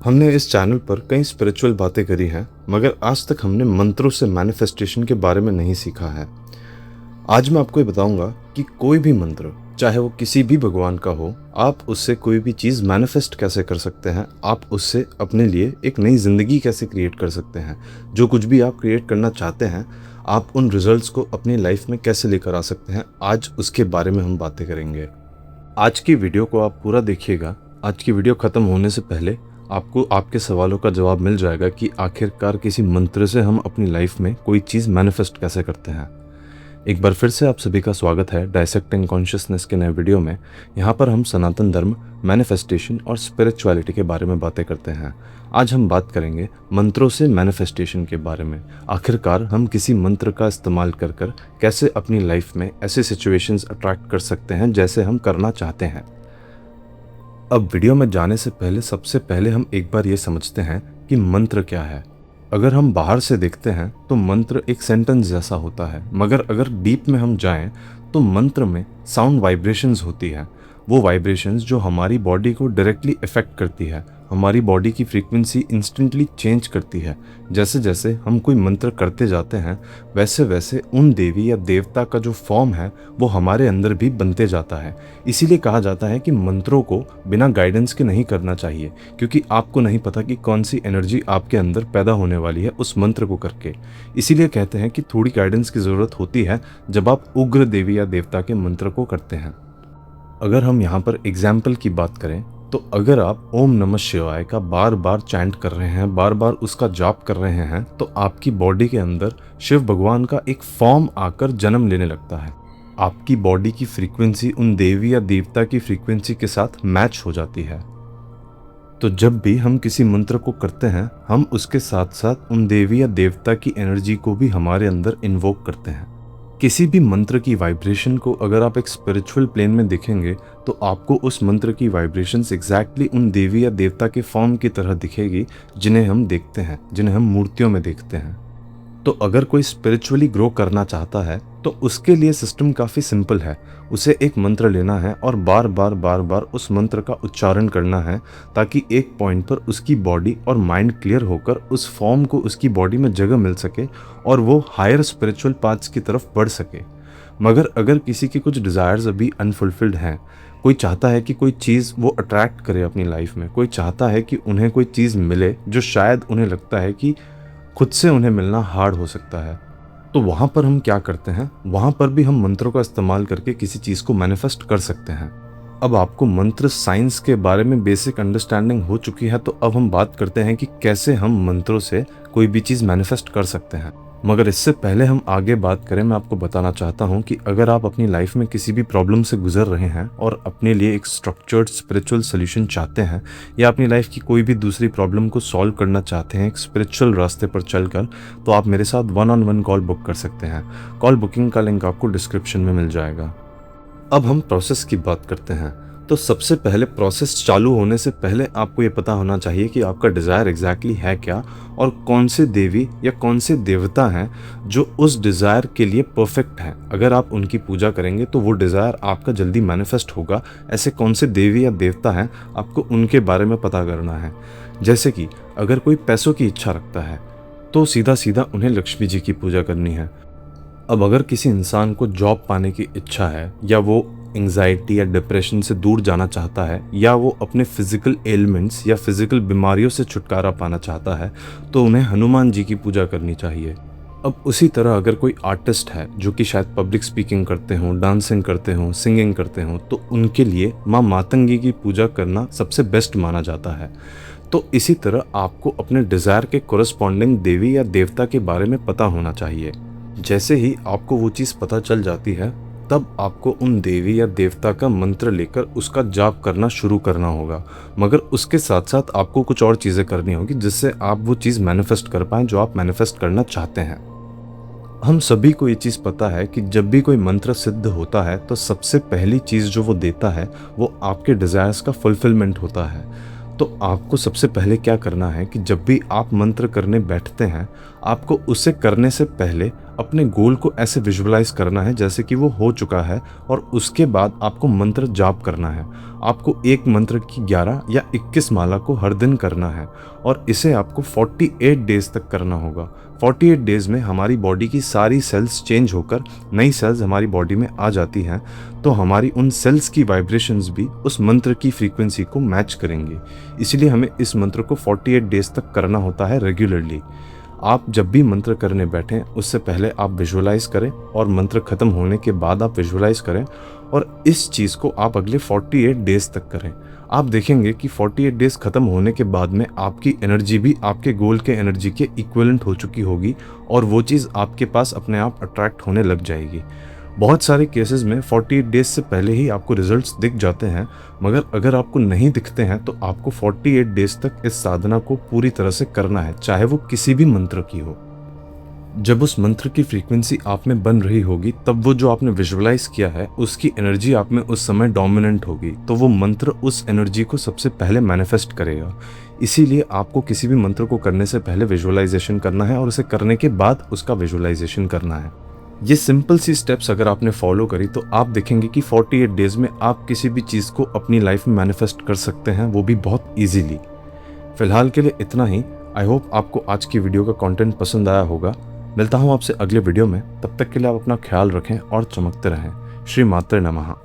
हमने इस चैनल पर कई स्पिरिचुअल बातें करी हैं, मगर आज तक हमने मंत्रों से मैनिफेस्टेशन के बारे में नहीं सीखा है। आज मैं आपको ये बताऊंगा कि कोई भी मंत्र, चाहे वो किसी भी भगवान का हो, आप उससे कोई भी चीज़ मैनिफेस्ट कैसे कर सकते हैं, आप उससे अपने लिए एक नई ज़िंदगी कैसे क्रिएट कर सकते हैं। जो कुछ भी आप क्रिएट करना चाहते हैं, आप उन रिजल्ट्स को अपनी लाइफ में कैसे लेकर आ सकते हैं, आज उसके बारे में हम बातें करेंगे। आज की वीडियो को आप पूरा देखिएगा। आज की वीडियो ख़त्म होने से पहले आपको आपके सवालों का जवाब मिल जाएगा कि आखिरकार किसी मंत्र से हम अपनी लाइफ में कोई चीज़ मैनिफेस्ट कैसे करते हैं। एक बार फिर से आप सभी का स्वागत है डायसेक्टिंग कॉन्शियसनेस के नए वीडियो में। यहाँ पर हम सनातन धर्म, मैनिफेस्टेशन और स्पिरिचुअलिटी के बारे में बातें करते हैं। आज हम बात करेंगे मंत्रों से मैनिफेस्टेशन के बारे में। आखिरकार हम किसी मंत्र का इस्तेमाल कर कैसे अपनी लाइफ में ऐसे सिचुएशंस अट्रैक्ट कर सकते हैं जैसे हम करना चाहते हैं। अब वीडियो में जाने से पहले सबसे पहले हम एक बार ये समझते हैं कि मंत्र क्या है। अगर हम बाहर से देखते हैं तो मंत्र एक सेंटेंस जैसा होता है, मगर अगर डीप में हम जाएं तो मंत्र में साउंड वाइब्रेशंस होती है। वो वाइब्रेशंस जो हमारी बॉडी को डायरेक्टली इफ़ेक्ट करती है, हमारी बॉडी की फ्रीक्वेंसी इंस्टेंटली चेंज करती है। जैसे जैसे हम कोई मंत्र करते जाते हैं, वैसे वैसे उन देवी या देवता का जो फॉर्म है वो हमारे अंदर भी बनते जाता है। इसीलिए कहा जाता है कि मंत्रों को बिना गाइडेंस के नहीं करना चाहिए, क्योंकि आपको नहीं पता कि कौन सी एनर्जी आपके अंदर पैदा होने वाली है उस मंत्र को करके। इसीलिए कहते हैं कि थोड़ी गाइडेंस की ज़रूरत होती है जब आप उग्र देवी या देवता के मंत्र को करते हैं। अगर हम यहाँ पर एग्जाम्पल की बात करें तो अगर आप ओम नमः शिवाय का बार बार चैंट कर रहे हैं, बार बार उसका जाप कर रहे हैं, तो आपकी बॉडी के अंदर शिव भगवान का एक फॉर्म आकर जन्म लेने लगता है। आपकी बॉडी की फ्रीक्वेंसी उन देवी या देवता की फ्रीक्वेंसी के साथ मैच हो जाती है। तो जब भी हम किसी मंत्र को करते हैं, हम उसके साथ साथ उन देवी या देवता की एनर्जी को भी हमारे अंदर इन्वोक करते हैं। किसी भी मंत्र की वाइब्रेशन को अगर आप एक स्पिरिचुअल प्लेन में देखेंगे तो आपको उस मंत्र की वाइब्रेशंस एग्जैक्टली उन देवी या देवता के फॉर्म की तरह दिखेगी जिन्हें हम देखते हैं, जिन्हें हम मूर्तियों में देखते हैं। तो अगर कोई स्पिरिचुअली ग्रो करना चाहता है तो उसके लिए सिस्टम काफ़ी सिंपल है। उसे एक मंत्र लेना है और बार बार उस मंत्र का उच्चारण करना है, ताकि एक पॉइंट पर उसकी बॉडी और माइंड क्लियर होकर उस फॉर्म को उसकी बॉडी में जगह मिल सके और वो हायर स्पिरिचुअल पाथ्स की तरफ बढ़ सके। मगर अगर किसी के कुछ डिज़ायर्स अभी अनफुलफिल्ड हैं, कोई चाहता है कि कोई चीज़ वो अट्रैक्ट करे अपनी लाइफ में, कोई चाहता है कि उन्हें कोई चीज़ मिले जो शायद उन्हें लगता है कि खुद से उन्हें मिलना हार्ड हो सकता है, तो वहाँ पर हम क्या करते हैं, वहाँ पर भी हम मंत्रों का इस्तेमाल करके किसी चीज़ को मैनिफेस्ट कर सकते हैं। अब आपको मंत्र साइंस के बारे में बेसिक अंडरस्टैंडिंग हो चुकी है, तो अब हम बात करते हैं कि कैसे हम मंत्रों से कोई भी चीज़ मैनिफेस्ट कर सकते हैं। मगर इससे पहले हम आगे बात करें, मैं आपको बताना चाहता हूं कि अगर आप अपनी लाइफ में किसी भी प्रॉब्लम से गुजर रहे हैं और अपने लिए एक स्ट्रक्चर्ड स्पिरिचुअल सोल्यूशन चाहते हैं, या अपनी लाइफ की कोई भी दूसरी प्रॉब्लम को सॉल्व करना चाहते हैं एक स्पिरिचुअल रास्ते पर चलकर, तो आप मेरे साथ 1-on-1 कॉल बुक कर सकते हैं। कॉल बुकिंग का लिंक आपको डिस्क्रिप्शन में मिल जाएगा। अब हम प्रोसेस की बात करते हैं। तो सबसे पहले प्रोसेस चालू होने से पहले आपको ये पता होना चाहिए कि आपका डिज़ायर एग्जैक्टली है क्या, और कौन से देवी या कौन से देवता हैं जो उस डिज़ायर के लिए परफेक्ट हैं। अगर आप उनकी पूजा करेंगे तो वो डिज़ायर आपका जल्दी मैनिफेस्ट होगा। ऐसे कौन से देवी या देवता हैं, आपको उनके बारे में पता करना है। जैसे कि अगर कोई पैसों की इच्छा रखता है तो सीधा सीधा उन्हें लक्ष्मी जी की पूजा करनी है। अब अगर किसी इंसान को जॉब पाने की इच्छा है, या वो एंग्जाइटी या डिप्रेशन से दूर जाना चाहता है, या वो अपने फिजिकल एलिमेंट्स या फिजिकल बीमारियों से छुटकारा पाना चाहता है, तो उन्हें हनुमान जी की पूजा करनी चाहिए। अब उसी तरह अगर कोई आर्टिस्ट है जो कि शायद पब्लिक स्पीकिंग करते हों, डांसिंग करते हों, सिंगिंग करते हों, तो उनके लिए माँ मातंगी की पूजा करना सबसे बेस्ट माना जाता है। तो इसी तरह आपको अपने डिज़ायर के कोरस्पॉन्डिंग देवी या देवता के बारे में पता होना चाहिए। जैसे ही आपको वो चीज़ पता चल जाती है, तब आपको उन देवी या देवता का मंत्र लेकर उसका जाप करना शुरू करना होगा। मगर उसके साथ साथ आपको कुछ और चीज़ें करनी होगी जिससे आप वो चीज़ मैनिफेस्ट कर पाएँ जो आप मैनिफेस्ट करना चाहते हैं। हम सभी को ये चीज़ पता है कि जब भी कोई मंत्र सिद्ध होता है तो सबसे पहली चीज़ जो वो देता है वो आपके डिज़ायर्स का फुलफिलमेंट होता है। तो आपको सबसे पहले क्या करना है कि जब भी आप मंत्र करने बैठते हैं, आपको उसे करने से पहले अपने गोल को ऐसे विजुअलाइज करना है जैसे कि वो हो चुका है, और उसके बाद आपको मंत्र जाप करना है। आपको एक मंत्र की 11 या 21 माला को हर दिन करना है, और इसे आपको 48 डेज तक करना होगा। 48 डेज में हमारी बॉडी की सारी सेल्स चेंज होकर नई सेल्स हमारी बॉडी में आ जाती हैं, तो हमारी उन सेल्स की वाइब्रेशंस भी उस मंत्र की फ्रीक्वेंसी को मैच करेंगे। इसलिए हमें इस मंत्र को 48 डेज तक करना होता है रेगुलरली। आप जब भी मंत्र करने बैठें उससे पहले आप विजुअलाइज करें, और मंत्र खत्म होने के बाद आप विजुअलाइज करें, और इस चीज़ को आप अगले 48 डेज तक करें। आप देखेंगे कि 48 डेज खत्म होने के बाद में आपकी एनर्जी भी आपके गोल के एनर्जी के इक्विवेलेंट हो चुकी होगी, और वो चीज़ आपके पास अपने आप अट्रैक्ट होने लग जाएगी। बहुत सारे केसेस में 48 डेज से पहले ही आपको रिजल्ट्स दिख जाते हैं, मगर अगर आपको नहीं दिखते हैं तो आपको 48 डेज तक इस साधना को पूरी तरह से करना है, चाहे वो किसी भी मंत्र की हो। जब उस मंत्र की फ्रीक्वेंसी आप में बन रही होगी, तब वो जो आपने विजुअलाइज किया है उसकी एनर्जी आप में उस समय डोमिनेंट होगी, तो वो मंत्र उस एनर्जी को सबसे पहले मैनिफेस्ट करेगा। इसीलिए आपको किसी भी मंत्र को करने से पहले विजुअलाइजेशन करना है, और उसे करने के बाद उसका विजुअलाइजेशन करना है। ये सिंपल सी स्टेप्स अगर आपने फॉलो करी तो आप देखेंगे कि 48 डेज में आप किसी भी चीज़ को अपनी लाइफ में मैनिफेस्ट कर सकते हैं, वो भी बहुत ईजीली। फिलहाल के लिए इतना ही। आई होप आपको आज की वीडियो का कंटेंट पसंद आया होगा। मिलता हूँ आपसे अगले वीडियो में, तब तक के लिए आप अपना ख्याल रखें और चमकते रहें। श्री मात्रे नमः।